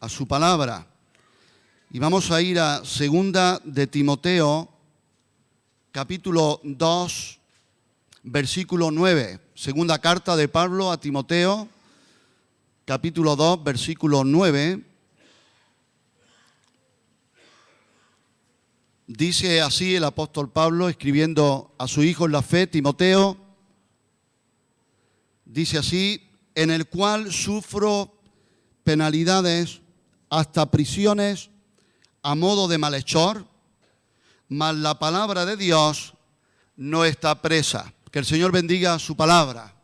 a su palabra. Y vamos a ir a Segunda de Timoteo, capítulo 2, versículo 9. Segunda carta de Pablo a Timoteo, capítulo 2, versículo 9. Dice así el apóstol Pablo, escribiendo a su hijo en la fe, Timoteo, dice así: en el cual sufro penalidades hasta prisiones a modo de malhechor, mas la palabra de Dios no está presa. Que el Señor bendiga su palabra.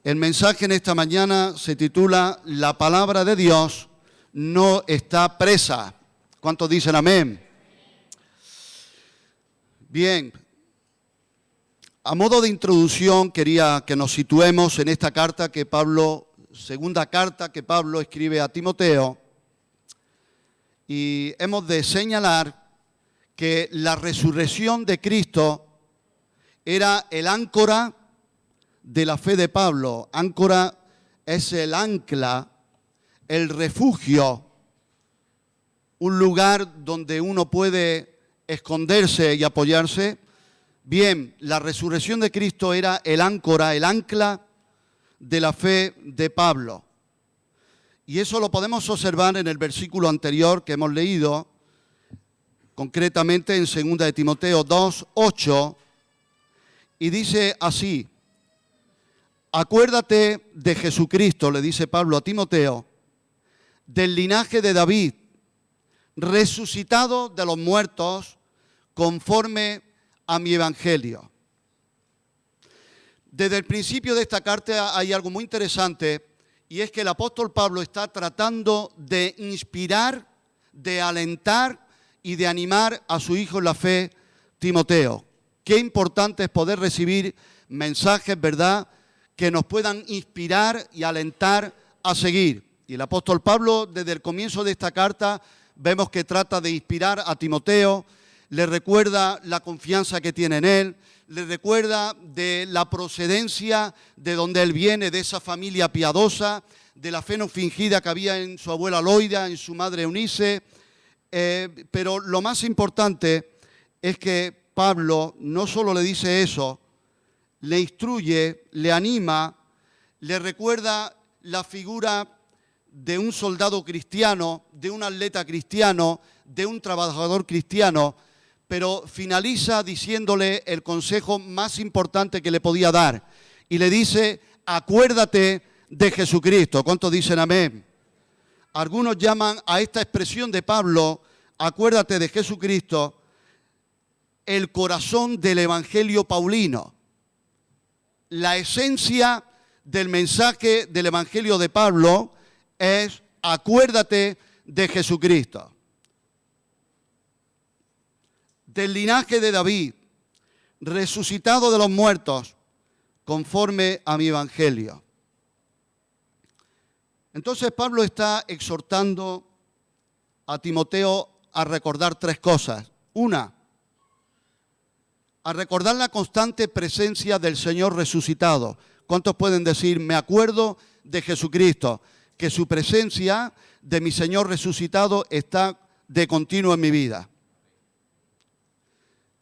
El mensaje en esta mañana se titula La palabra de Dios no está presa. ¿Cuántos dicen amén? Bien, a modo de introducción quería que nos situemos en esta carta que Pablo, segunda carta que Pablo escribe a Timoteo, y hemos de señalar que la resurrección de Cristo era el áncora de la fe de Pablo. Áncora es el ancla, el refugio, un lugar donde uno puede esconderse y apoyarse. Bien, la resurrección de Cristo era el áncora, el ancla de la fe de Pablo. Y eso lo podemos observar en el versículo anterior que hemos leído, concretamente en 2 de Timoteo 2, 8, y dice así: acuérdate de Jesucristo, le dice Pablo a Timoteo, del linaje de David, resucitado de los muertos conforme a mi evangelio. Desde el principio de esta carta hay algo muy interesante, y es que el apóstol Pablo está tratando de inspirar, de alentar y de animar a su hijo en la fe, Timoteo. Qué importante es poder recibir mensajes, ¿verdad?, que nos puedan inspirar y alentar a seguir. Y el apóstol Pablo, desde el comienzo de esta carta, vemos que trata de inspirar a Timoteo, le recuerda la confianza que tiene en él, le recuerda de la procedencia de donde él viene, de esa familia piadosa, de la fe no fingida que había en su abuela Loida, en su madre Eunice. Pero lo más importante es que Pablo no solo le dice eso, le instruye, le anima, le recuerda la figura de un soldado cristiano, de un atleta cristiano, de un trabajador cristiano, pero finaliza diciéndole el consejo más importante que le podía dar. Y le dice: acuérdate de Jesucristo. ¿Cuántos dicen amén? Algunos llaman a esta expresión de Pablo, acuérdate de Jesucristo, el corazón del evangelio paulino. La esencia del mensaje del evangelio de Pablo es: acuérdate de Jesucristo. Del linaje de David, resucitado de los muertos, conforme a mi evangelio. Entonces Pablo está exhortando a Timoteo a recordar tres cosas. Una, a recordar la constante presencia del Señor resucitado. ¿Cuántos pueden decir: me acuerdo de Jesucristo, que su presencia de mi Señor resucitado está de continuo en mi vida?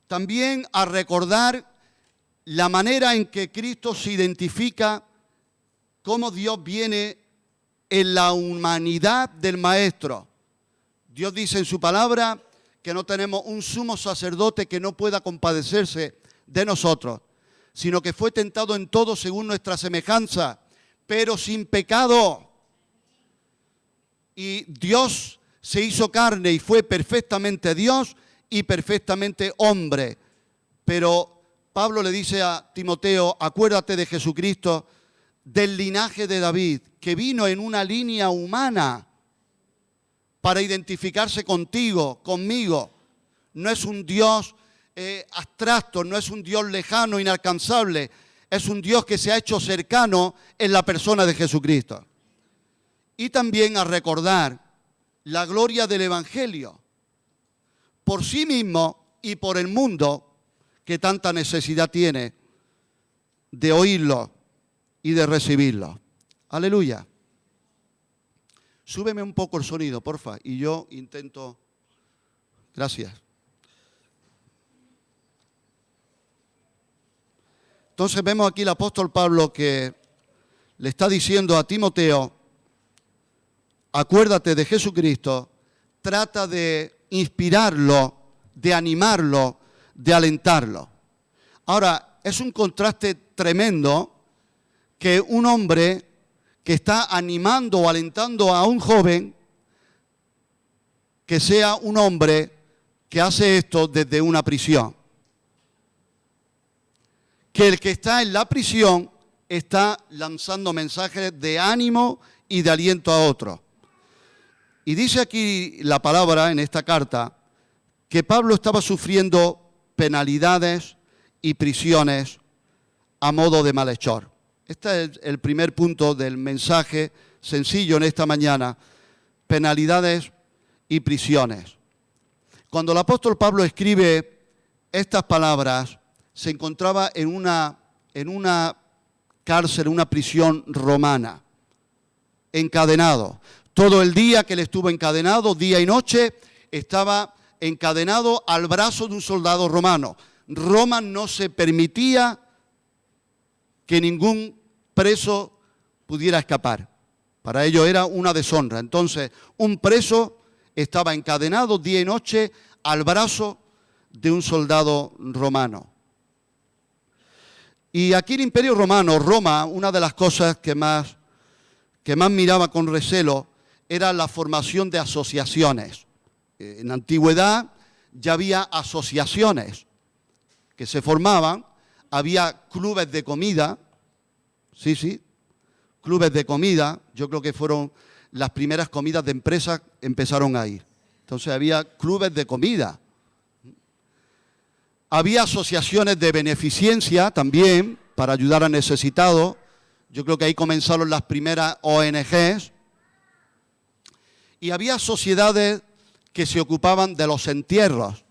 También a recordar la manera en que Cristo se identifica, cómo Dios viene en la humanidad del Maestro. Dios dice en su palabra que no tenemos un sumo sacerdote que no pueda compadecerse de nosotros, sino que fue tentado en todo según nuestra semejanza, pero sin pecado. Y Dios se hizo carne y fue perfectamente Dios y perfectamente hombre. Pero Pablo le dice a Timoteo: acuérdate de Jesucristo, del linaje de David, que vino en una línea humana para identificarse contigo, conmigo. No es un Dios abstracto, no es un Dios lejano, inalcanzable. Es un Dios que se ha hecho cercano en la persona de Jesucristo. Y también a recordar la gloria del evangelio, por sí mismo y por el mundo, que tanta necesidad tiene de oírlo y de recibirlo. Aleluya. Súbeme un poco el sonido, porfa, y yo intento... Gracias. Entonces vemos aquí el apóstol Pablo que le está diciendo a Timoteo, acuérdate de Jesucristo, trata de inspirarlo, de animarlo, de alentarlo. Ahora, es un contraste tremendo que un hombre que está animando o alentando a un joven, que sea un hombre que hace esto desde una prisión. Que el que está en la prisión está lanzando mensajes de ánimo y de aliento a otros. Y dice aquí la palabra en esta carta que Pablo estaba sufriendo penalidades y prisiones a modo de malhechor. Este es el primer punto del mensaje sencillo en esta mañana, penalidades y prisiones. Cuando el apóstol Pablo escribe estas palabras, se encontraba en una cárcel, una prisión romana, encadenado. Todo el día que él estuvo encadenado, día y noche, estaba encadenado al brazo de un soldado romano. Roma no se permitía que ningún preso pudiera escapar. Para ello era una deshonra. Entonces, un preso estaba encadenado día y noche al brazo de un soldado romano. Y aquí el Imperio Romano, Roma, una de las cosas que más miraba con recelo era la formación de asociaciones. En la antigüedad ya había asociaciones que se formaban, había clubes de comida, clubes de comida, yo creo que fueron las primeras comidas de empresas empezaron a ir. Entonces había clubes de comida. Había asociaciones de beneficencia también para ayudar a necesitados. Yo creo que ahí comenzaron las primeras ONGs. Y había sociedades que se ocupaban de los entierros,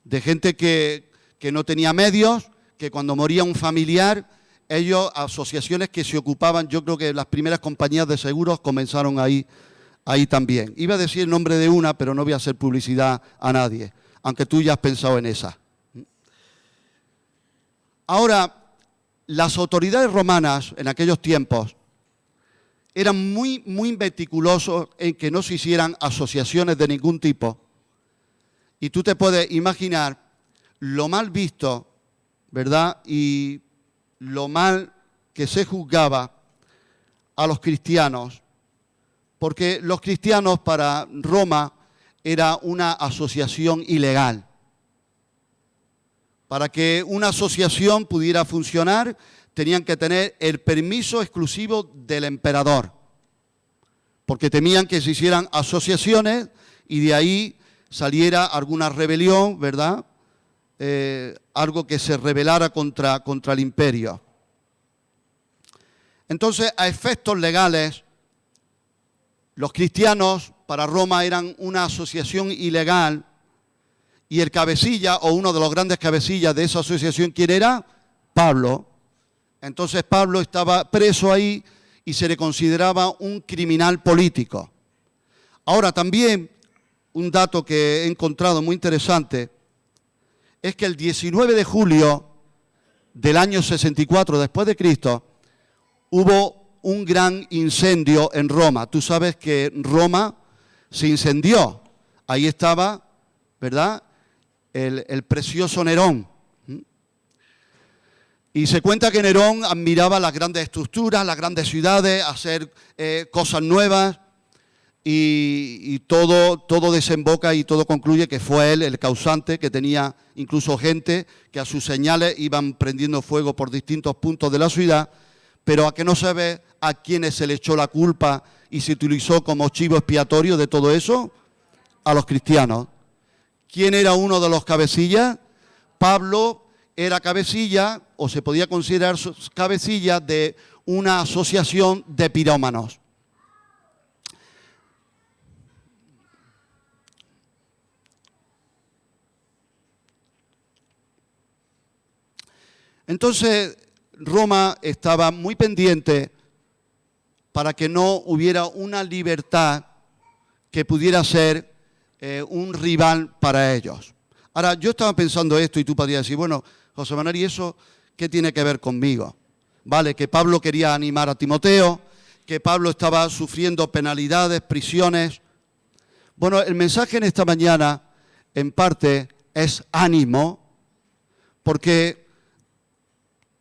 de gente que no tenía medios, que cuando moría un familiar, ellos, asociaciones que se ocupaban, yo creo que las primeras compañías de seguros comenzaron ahí también. Iba a decir el nombre de una, pero no voy a hacer publicidad a nadie, aunque tú ya has pensado en esa. Ahora, las autoridades romanas en aquellos tiempos eran muy meticulosos en que no se hicieran asociaciones de ningún tipo. Y tú te puedes imaginar lo mal visto, ¿verdad? Y lo mal que se juzgaba a los cristianos, porque los cristianos para Roma era una asociación ilegal. Para que una asociación pudiera funcionar, tenían que tener el permiso exclusivo del emperador, porque temían que se hicieran asociaciones y de ahí saliera alguna rebelión, ¿verdad? Algo que se rebelara contra el imperio. Entonces, a efectos legales, los cristianos para Roma eran una asociación ilegal. Y el cabecilla, o uno de los grandes cabecillas de esa asociación, ¿quién era? Pablo. Entonces Pablo estaba preso ahí y se le consideraba un criminal político. Ahora también, un dato que he encontrado muy interesante, es que el 19 de julio del año 64 después de Cristo, hubo un gran incendio en Roma. Tú sabes que Roma se incendió. Ahí estaba, ¿verdad?, el precioso Nerón. Y se cuenta que Nerón admiraba las grandes estructuras, las grandes ciudades, hacer cosas nuevas, y todo desemboca y todo concluye que fue él el causante, que tenía incluso gente que a sus señales iban prendiendo fuego por distintos puntos de la ciudad, pero a que no se ve a quiénes se le echó la culpa y se utilizó como chivo expiatorio de todo eso, a los cristianos. ¿Quién era uno de los cabecillas? Pablo era cabecilla, o se podía considerar cabecilla, de una asociación de pirómanos. Entonces, Roma estaba muy pendiente para que no hubiera una libertad que pudiera ser un rival para ellos. Ahora, yo estaba pensando esto y tú podrías decir, bueno, José Manuel, ¿y eso qué tiene que ver conmigo? Vale, que Pablo quería animar a Timoteo, que Pablo estaba sufriendo penalidades, prisiones. Bueno, el mensaje en esta mañana, en parte, es ánimo, porque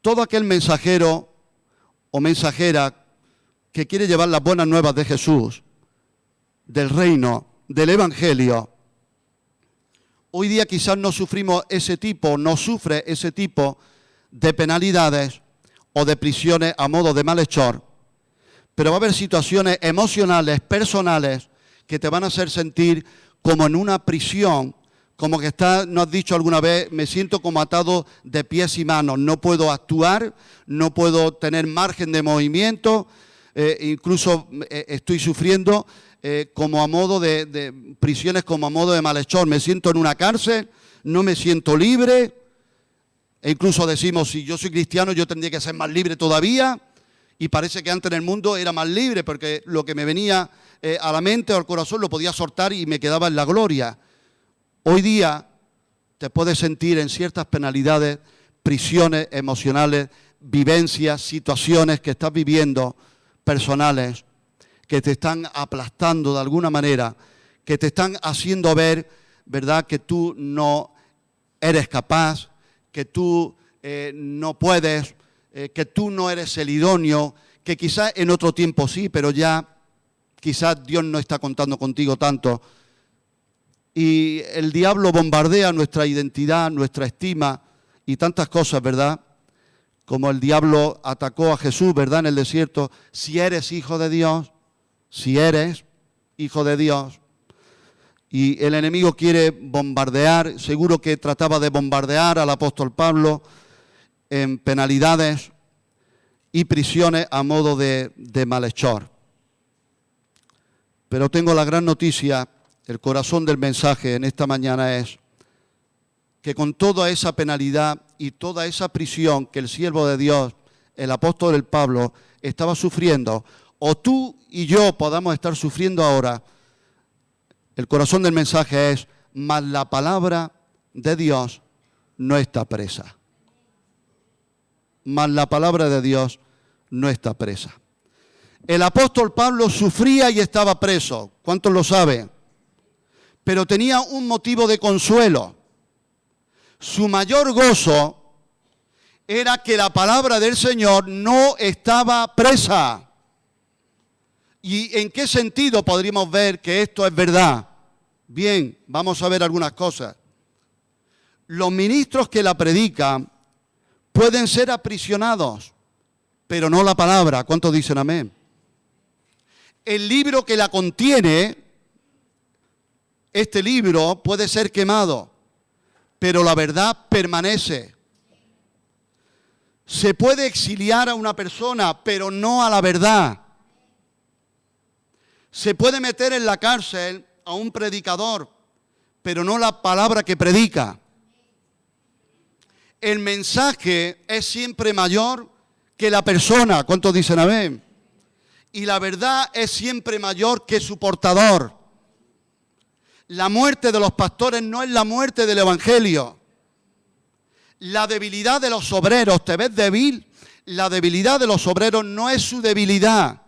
todo aquel mensajero o mensajera que quiere llevar las buenas nuevas de Jesús, del reino, del evangelio, hoy día quizás no sufre ese tipo de penalidades o de prisiones a modo de malhechor, pero va a haber situaciones emocionales, personales, que te van a hacer sentir como en una prisión, como que ¿no has dicho alguna vez? Me siento como atado de pies y manos, no puedo actuar, no puedo tener margen de movimiento, incluso estoy sufriendo como a modo de prisiones, como a modo de malhechor. Me siento en una cárcel, no me siento libre, e incluso decimos, si yo soy cristiano, yo tendría que ser más libre todavía, y parece que antes en el mundo era más libre, porque lo que me venía a la mente o al corazón lo podía soltar y me quedaba en la gloria. Hoy día te puedes sentir en ciertas penalidades, prisiones emocionales, vivencias, situaciones que estás viviendo, personales, que te están aplastando de alguna manera, que te están haciendo ver, ¿verdad?, que tú no eres capaz, que tú no puedes, que tú no eres el idóneo, que quizás en otro tiempo sí, pero ya quizás Dios no está contando contigo tanto. Y el diablo bombardea nuestra identidad, nuestra estima y tantas cosas, ¿verdad? Como el diablo atacó a Jesús, ¿verdad?, en el desierto. Si eres hijo de Dios, si eres hijo de Dios. Y el enemigo quiere bombardear, seguro que trataba de bombardear al apóstol Pablo en penalidades y prisiones a modo de malhechor. Pero tengo la gran noticia, el corazón del mensaje en esta mañana es que con toda esa penalidad y toda esa prisión que el siervo de Dios, el apóstol Pablo, estaba sufriendo, o tú y yo podamos estar sufriendo ahora, el corazón del mensaje es, mas la palabra de Dios no está presa. Mas la palabra de Dios no está presa. El apóstol Pablo sufría y estaba preso. ¿Cuántos lo saben? Pero tenía un motivo de consuelo. Su mayor gozo era que la palabra del Señor no estaba presa. ¿Y en qué sentido podríamos ver que esto es verdad? Bien, vamos a ver algunas cosas. Los ministros que la predican pueden ser aprisionados, pero no la palabra. ¿Cuántos dicen amén? El libro que la contiene, este libro puede ser quemado, pero la verdad permanece. Se puede exiliar a una persona, pero no a la verdad. Se puede meter en la cárcel a un predicador, pero no la palabra que predica. El mensaje es siempre mayor que la persona. ¿Cuántos dicen amén? Y la verdad es siempre mayor que su portador. La muerte de los pastores no es la muerte del evangelio. La debilidad de los obreros, ¿te ves débil? La debilidad de los obreros no es su debilidad.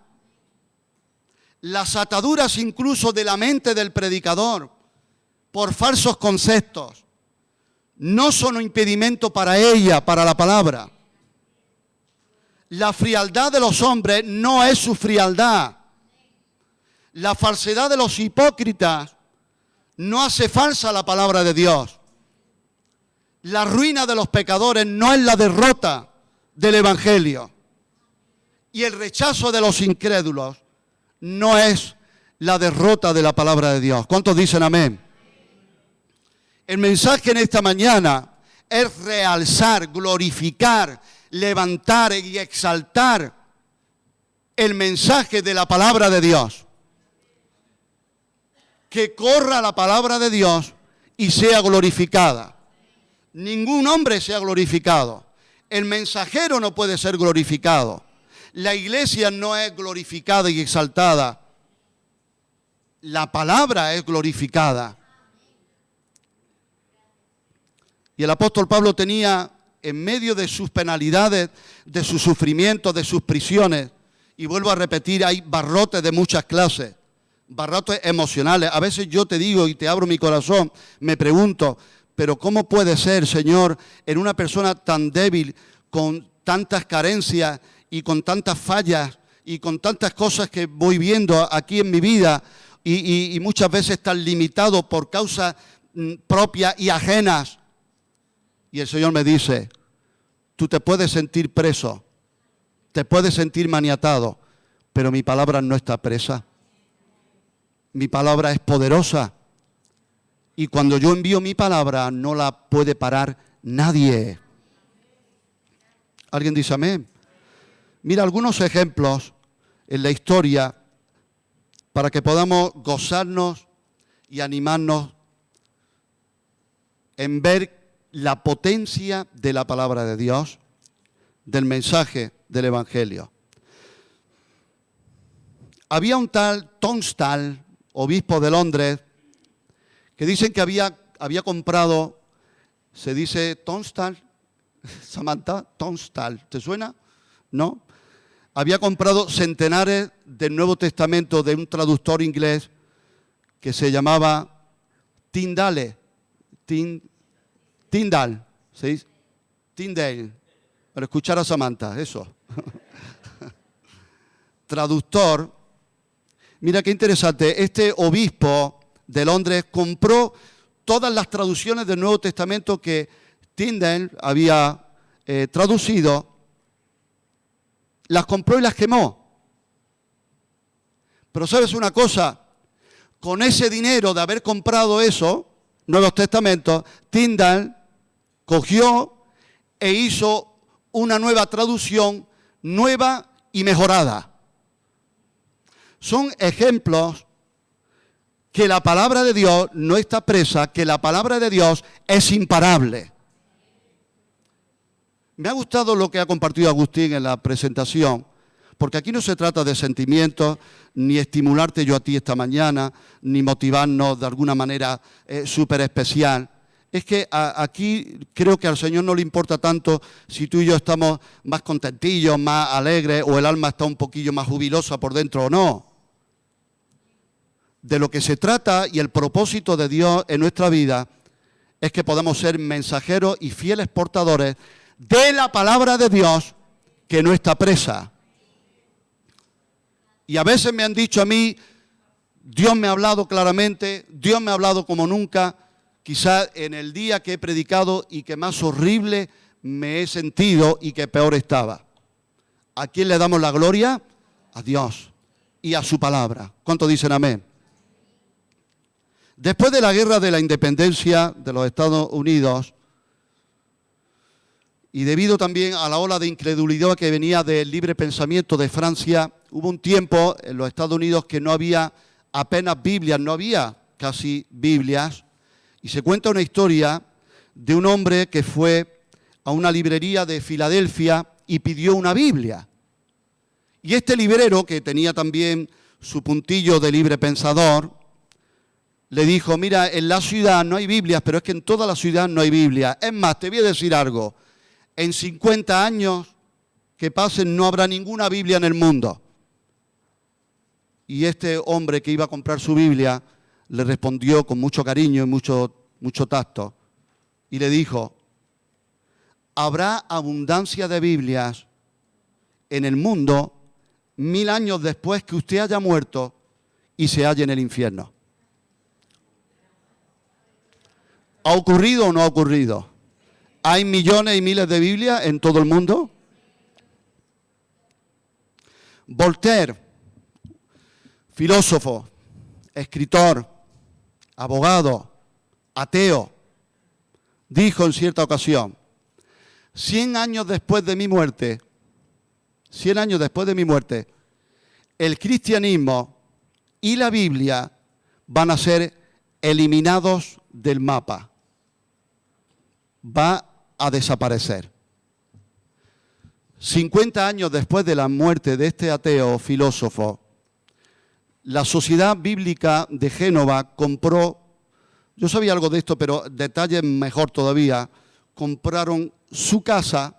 Las ataduras incluso de la mente del predicador por falsos conceptos no son un impedimento para ella, para la palabra. La frialdad de los hombres no es su frialdad. La falsedad de los hipócritas no hace falsa la palabra de Dios. La ruina de los pecadores no es la derrota del evangelio. Y el rechazo de los incrédulos no es la derrota de la palabra de Dios. ¿Cuántos dicen amén? El mensaje en esta mañana es realzar, glorificar, levantar y exaltar el mensaje de la palabra de Dios. Que corra la palabra de Dios y sea glorificada. Ningún hombre sea glorificado. El mensajero no puede ser glorificado. La iglesia no es glorificada y exaltada. la palabra es glorificada. Y el apóstol Pablo tenía, en medio de sus penalidades, de sus sufrimientos, de sus prisiones, y vuelvo a repetir, hay barrotes de muchas clases, barrotes emocionales. A veces yo te digo y te abro mi corazón, me pregunto, pero ¿cómo puede ser, Señor, en una persona tan débil, con tantas carencias y con tantas fallas y con tantas cosas que voy viendo aquí en mi vida y muchas veces tan limitado por causas propias y ajenas? Y el Señor me dice, tú te puedes sentir preso, te puedes sentir maniatado, pero mi palabra no está presa. Mi palabra es poderosa. Y cuando yo envío mi palabra, no la puede parar nadie. ¿Alguien dice amén? Mira algunos ejemplos en la historia para que podamos gozarnos y animarnos en ver la potencia de la palabra de Dios, del mensaje del Evangelio. Había un tal Tunstall, obispo de Londres, que dicen que había comprado, se dice Tunstall, Samantha, Tunstall, ¿te suena? ¿No? Había comprado centenares del Nuevo Testamento de un traductor inglés que se llamaba Tyndale, ¿se dice? Tyndale, para escuchar a Samantha, eso. Traductor. Mira qué interesante, este obispo de Londres compró todas las traducciones del Nuevo Testamento que Tyndale había traducido, las compró y las quemó. Pero ¿sabes una cosa? Con ese dinero de haber comprado eso, Nuevos Testamentos, Tyndale cogió e hizo una nueva traducción, nueva y mejorada. Son ejemplos que la palabra de Dios no está presa, que la palabra de Dios es imparable. Me ha gustado lo que ha compartido Agustín en la presentación, porque aquí no se trata de sentimientos, ni estimularte yo a ti esta mañana, ni motivarnos de alguna manera súper especial. Es que aquí creo que al Señor no le importa tanto si tú y yo estamos más contentillos, más alegres, o el alma está un poquillo más jubilosa por dentro o no. De lo que se trata y el propósito de Dios en nuestra vida es que podamos ser mensajeros y fieles portadores de la palabra de Dios que no está presa. Y a veces me han dicho a mí, Dios me ha hablado claramente, Dios me ha hablado como nunca, quizás en el día que he predicado y que más horrible me he sentido y que peor estaba. ¿A quién le damos la gloria? A Dios y a su palabra. ¿Cuántos dicen amén? Después de la guerra de la independencia de los Estados Unidos, y debido también a la ola de incredulidad que venía del libre pensamiento de Francia, hubo un tiempo en los Estados Unidos que no había apenas Biblias, no había casi Biblias, y se cuenta una historia de un hombre que fue a una librería de Filadelfia y pidió una Biblia. Y este librero, que tenía también su puntillo de libre pensador, le dijo, mira, en la ciudad no hay Biblias, pero es que en toda la ciudad no hay Biblia. Es más, te voy a decir algo, en 50 años que pasen no habrá ninguna Biblia en el mundo. Y este hombre que iba a comprar su Biblia le respondió con mucho cariño y mucho tacto y le dijo, habrá abundancia de Biblias en el mundo 1000 años después que usted haya muerto y se halle en el infierno. ¿Ha ocurrido o no ha ocurrido? ¿Hay millones y miles de Biblias en todo el mundo? Voltaire, filósofo, escritor, abogado, ateo, dijo en cierta ocasión, 100 años después de mi muerte, el cristianismo y la Biblia van a ser eliminados del mapa. Va a desaparecer. 50 años después de la muerte de este ateo filósofo, La Sociedad Bíblica de Génova compró, yo sabía algo de esto, pero detalles mejor todavía, compraron su casa,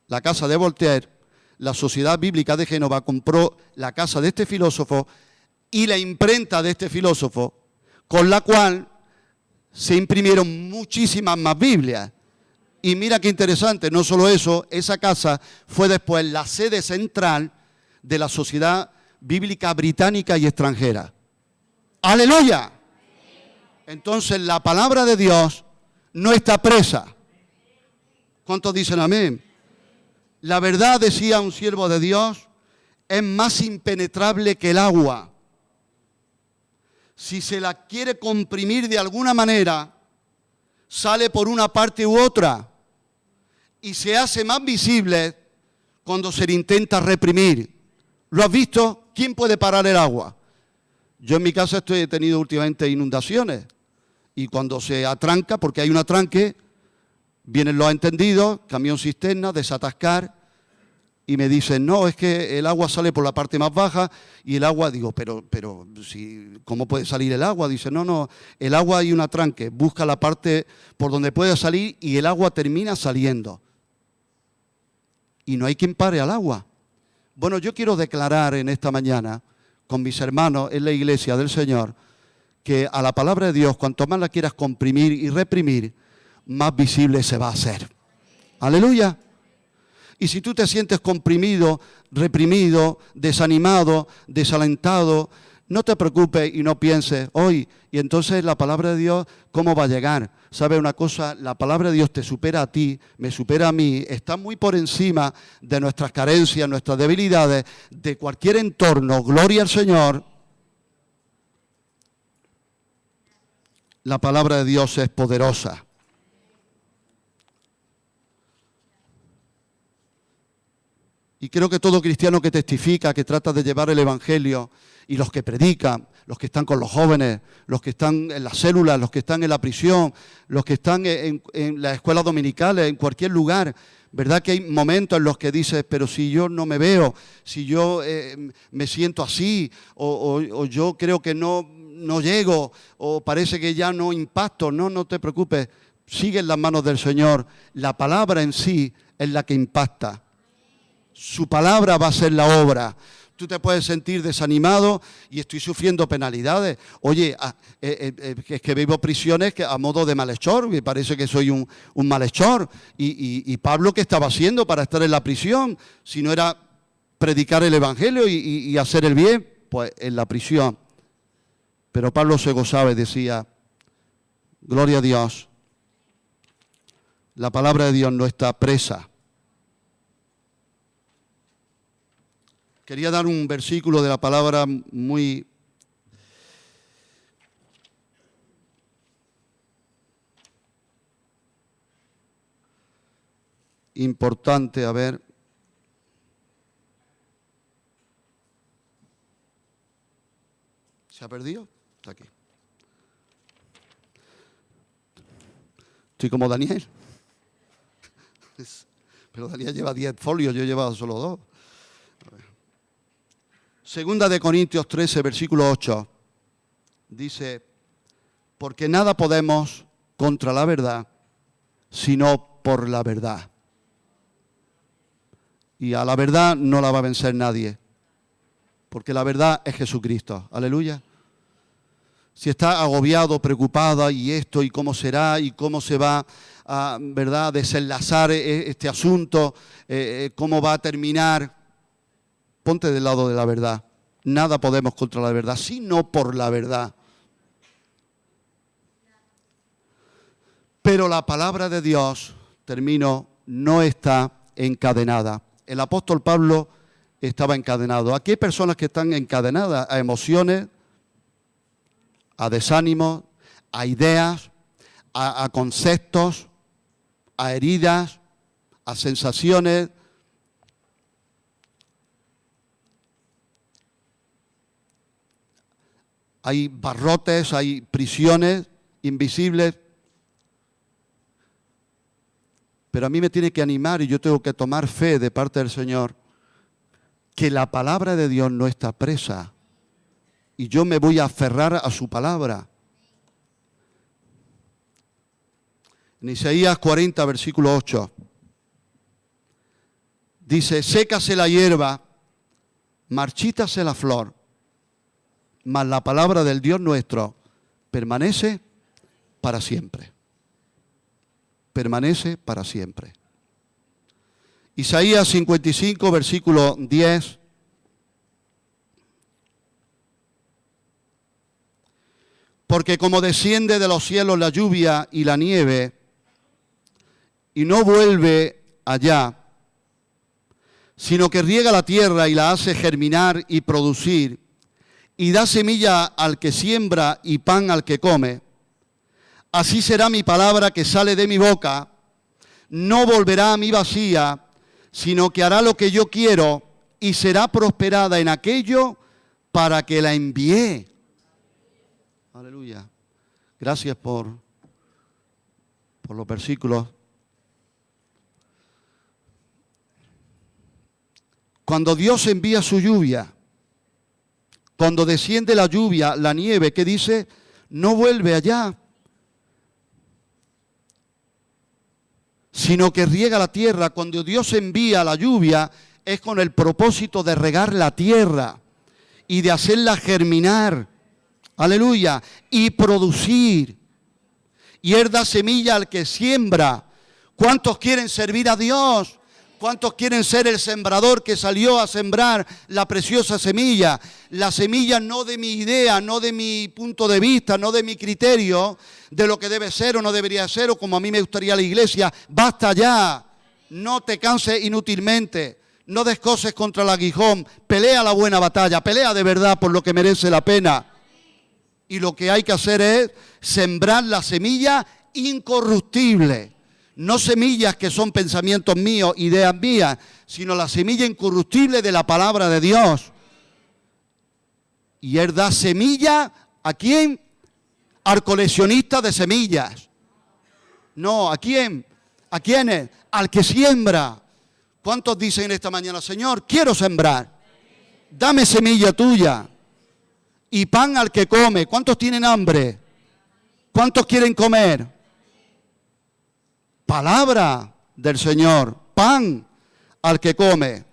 la casa de Voltaire. La Sociedad Bíblica de Génova compró la casa de este filósofo y la imprenta de este filósofo, con la cual se imprimieron muchísimas más Biblias. Y mira qué interesante, no solo eso, esa casa fue después la sede central de la Sociedad Bíblica Británica y extranjera. ¡Aleluya! Entonces la palabra de Dios no está presa. ¿Cuántos dicen amén? La verdad, decía un siervo de Dios, es más impenetrable que el agua. Si se la quiere comprimir de alguna manera, sale por una parte u otra y se hace más visible cuando se le intenta reprimir. ¿Lo has visto? ¿Quién puede parar el agua? Yo en mi casa he tenido últimamente inundaciones y cuando se atranca, porque hay un atranque, vienen los entendidos, camión cisterna, desatascar y me dicen, no, es que el agua sale por la parte más baja y el agua, digo, pero ¿cómo puede salir el agua? Dice, no, el agua hay un atranque, busca la parte por donde puede salir y el agua termina saliendo. Y no hay quien pare al agua. Bueno, yo quiero declarar en esta mañana con mis hermanos en la iglesia del Señor que a la palabra de Dios, cuanto más la quieras comprimir y reprimir, más visible se va a hacer. Aleluya. Y si tú te sientes comprimido, reprimido, desanimado, desalentado, no te preocupes y no pienses, hoy, y entonces la palabra de Dios, ¿cómo va a llegar? ¿Sabe una cosa? La palabra de Dios te supera a ti, me supera a mí, está muy por encima de nuestras carencias, nuestras debilidades, de cualquier entorno. Gloria al Señor. La palabra de Dios es poderosa. Y creo que todo cristiano que testifica, que trata de llevar el Evangelio, y los que predican, los que están con los jóvenes, los que están en las células, los que están en la prisión, los que están en las escuelas dominicales, en cualquier lugar, ¿verdad que hay momentos en los que dices, pero si yo no me veo, si yo me siento así, o yo creo que no llego, o parece que ya no impacto? No te preocupes, sigue en las manos del Señor. La palabra en sí es la que impacta. Su palabra va a ser la obra. Tú te puedes sentir desanimado y estoy sufriendo penalidades. Oye, es que vivo prisiones a modo de malhechor, me parece que soy un malhechor. Y Pablo, ¿qué estaba haciendo para estar en la prisión? Si no era predicar el Evangelio y hacer el bien, pues en la prisión. Pero Pablo se gozaba y decía, gloria a Dios, la palabra de Dios no está presa. Quería dar un versículo de la palabra muy importante, a ver. ¿Se ha perdido? Está aquí. Estoy como Daniel. Pero Daniel lleva 10 folios, yo he llevado solo 2. Segunda de Corintios 13, versículo 8, dice, porque nada podemos contra la verdad, sino por la verdad. Y a la verdad no la va a vencer nadie, porque la verdad es Jesucristo. Aleluya. Si está agobiado, preocupada, y esto, y cómo será, y cómo se va a, ¿verdad?, desenlazar este asunto, cómo va a terminar, ponte del lado de la verdad. Nada podemos contra la verdad, sino por la verdad. Pero la palabra de Dios, termino, no está encadenada. El apóstol Pablo estaba encadenado. Aquí hay personas que están encadenadas a emociones, a desánimos, a ideas, a conceptos, a heridas, a sensaciones. Hay barrotes, hay prisiones invisibles. Pero a mí me tiene que animar y yo tengo que tomar fe de parte del Señor que la palabra de Dios no está presa. y yo me voy a aferrar a su palabra. En Isaías 40, versículo 8, dice, sécase la hierba, marchítase la flor, mas la palabra del Dios nuestro permanece para siempre. Permanece para siempre. Isaías 55, versículo 10. Porque como desciende de los cielos la lluvia y la nieve, y no vuelve allá, sino que riega la tierra y la hace germinar y producir, y da semilla al que siembra y pan al que come, así será mi palabra que sale de mi boca, no volverá a mí vacía, sino que hará lo que yo quiero y será prosperada en aquello para que la envié. Aleluya. Gracias por los versículos. Cuando Dios envía su lluvia, cuando desciende la lluvia, la nieve, ¿qué dice? No vuelve allá, sino que riega la tierra. Cuando Dios envía la lluvia, es con el propósito de regar la tierra y de hacerla germinar. Aleluya. Y producir. Y Él da semilla al que siembra. ¿Cuántos quieren servir a Dios? ¿Cuántos quieren ser el sembrador que salió a sembrar la preciosa semilla? La semilla no de mi idea, no de mi punto de vista, no de mi criterio, de lo que debe ser o no debería ser, o como a mí me gustaría la iglesia. Basta ya, no te canses inútilmente, no descoses contra el aguijón, pelea la buena batalla, pelea de verdad por lo que merece la pena. Y lo que hay que hacer es sembrar la semilla incorruptible. No semillas que son pensamientos míos, ideas mías, sino la semilla incorruptible de la palabra de Dios. Y Él da semilla, ¿a quién? Al coleccionista de semillas. No, ¿a quién? ¿A quiénes? Al que siembra. ¿Cuántos dicen esta mañana, Señor, quiero sembrar? Dame semilla tuya. Y pan al que come. ¿Cuántos tienen hambre? ¿Cuántos quieren comer? Palabra del Señor, pan al que come.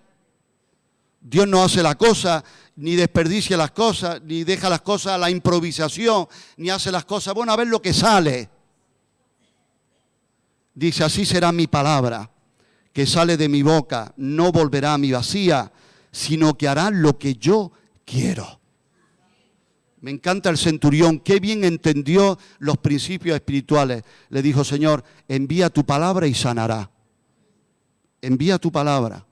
Dios no hace la cosa, ni desperdicia las cosas, ni deja las cosas a la improvisación, ni hace las cosas, bueno, a ver lo que sale. Dice, así será mi palabra, que sale de mi boca, no volverá a mí vacía, sino que hará lo que yo quiero. Me encanta el centurión, qué bien entendió los principios espirituales. Le dijo, Señor, envía tu palabra y sanará. Envía tu palabra.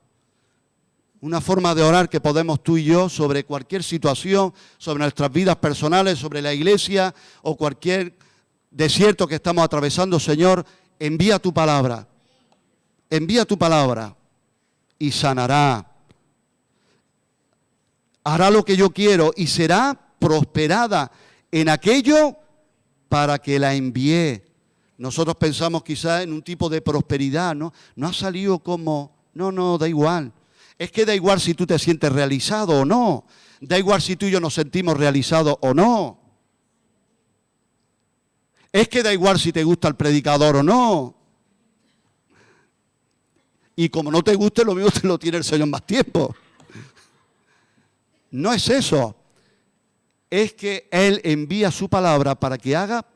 Una forma de orar que podemos tú y yo sobre cualquier situación, sobre nuestras vidas personales, sobre la iglesia o cualquier desierto que estamos atravesando. Señor, envía tu palabra. Envía tu palabra y sanará. Hará lo que yo quiero y será prosperada en aquello para que la envié. Nosotros pensamos quizás en un tipo de prosperidad, ¿no? No ha salido como, no, da igual. Es que da igual si tú te sientes realizado o no. Da igual si tú y yo nos sentimos realizados o no. Es que da igual si te gusta el predicador o no. Y como no te guste, lo mismo te lo tiene el Señor más tiempo. No es eso. Es que Él envía su palabra para que haga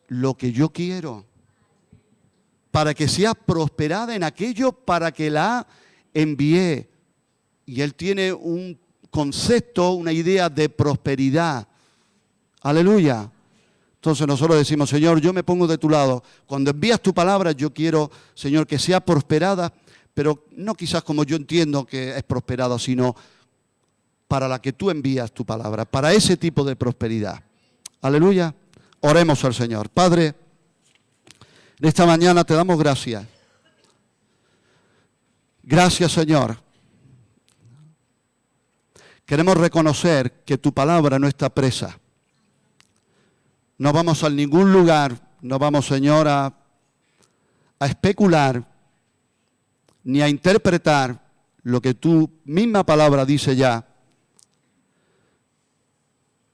lo que yo quiero. Para que sea prosperada en aquello para que la envié. Y Él tiene un concepto, una idea de prosperidad. Aleluya. Entonces nosotros decimos, Señor, yo me pongo de tu lado. Cuando envías tu palabra, yo quiero, Señor, que sea prosperada, pero no quizás como yo entiendo que es prosperada, sino para la que tú envías tu palabra, para ese tipo de prosperidad. Aleluya. Oremos al Señor. Padre, en esta mañana te damos gracias. Gracias, Señor. Queremos reconocer que tu palabra no está presa. No vamos a ningún lugar, no vamos, Señor, a especular ni a interpretar lo que tu misma palabra dice ya.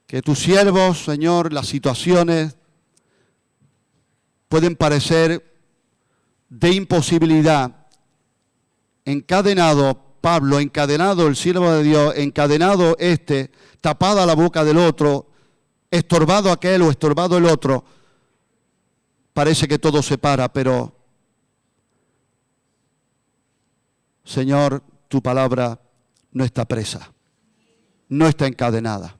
que tus siervos, Señor, las situaciones pueden parecer de imposibilidad. Encadenado Pablo, encadenado el siervo de Dios, encadenado tapada la boca del otro, estorbado aquel o estorbado el otro. Parece que todo se para, pero Señor, tu palabra no está presa, no está encadenada.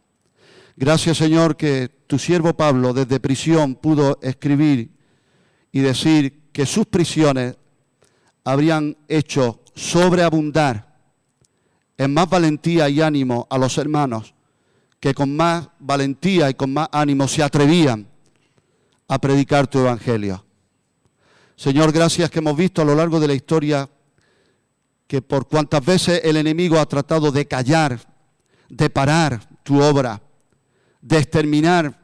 Gracias, Señor, que tu siervo Pablo desde prisión pudo escribir y decir que sus prisiones habrían hecho sobreabundar en más valentía y ánimo a los hermanos, que con más valentía y con más ánimo se atrevían a predicar tu evangelio. Señor, gracias que hemos visto a lo largo de la historia que por cuantas veces el enemigo ha tratado de callar, de parar tu obra, de exterminar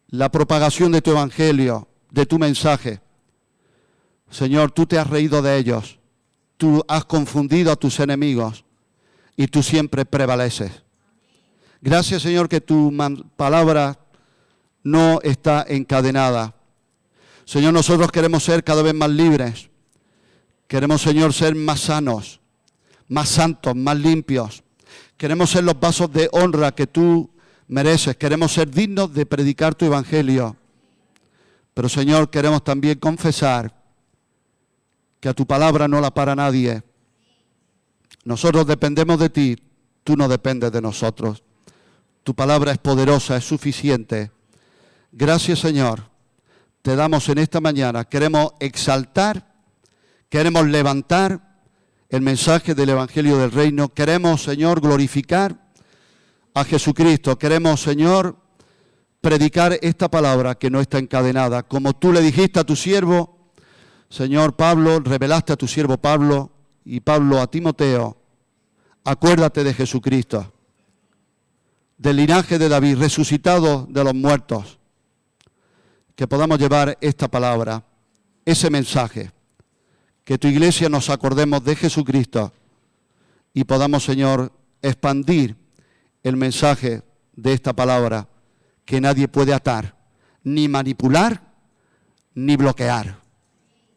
la propagación de tu evangelio, de tu mensaje. Señor, tú te has reído de ellos, tú has confundido a tus enemigos y tú siempre prevaleces. Gracias, Señor, que tu palabra no está encadenada. Señor, nosotros queremos ser cada vez más libres. Queremos, Señor, ser más sanos, más santos, más limpios. Queremos ser los vasos de honra que tú mereces. Queremos ser dignos de predicar tu evangelio. Pero, Señor, queremos también confesar que a tu palabra no la para nadie. Nosotros dependemos de ti, tú no dependes de nosotros. Tu palabra es poderosa, es suficiente. Gracias, Señor. Te damos en esta mañana. Queremos exaltar, queremos levantar el mensaje del Evangelio del Reino. Queremos, Señor, glorificar a Jesucristo. Queremos, Señor, predicar esta palabra que no está encadenada. Como tú le dijiste a tu siervo, Señor Pablo, revelaste a tu siervo Pablo y Pablo a Timoteo, acuérdate de Jesucristo, del linaje de David, resucitado de los muertos, que podamos llevar esta palabra, ese mensaje, que tu iglesia nos acordemos de Jesucristo y podamos, Señor, expandir el mensaje de esta palabra que nadie puede atar, ni manipular, ni bloquear.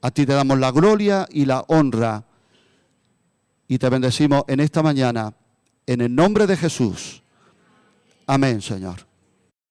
A ti te damos la gloria y la honra y te bendecimos en esta mañana, en el nombre de Jesús. Amén, Señor.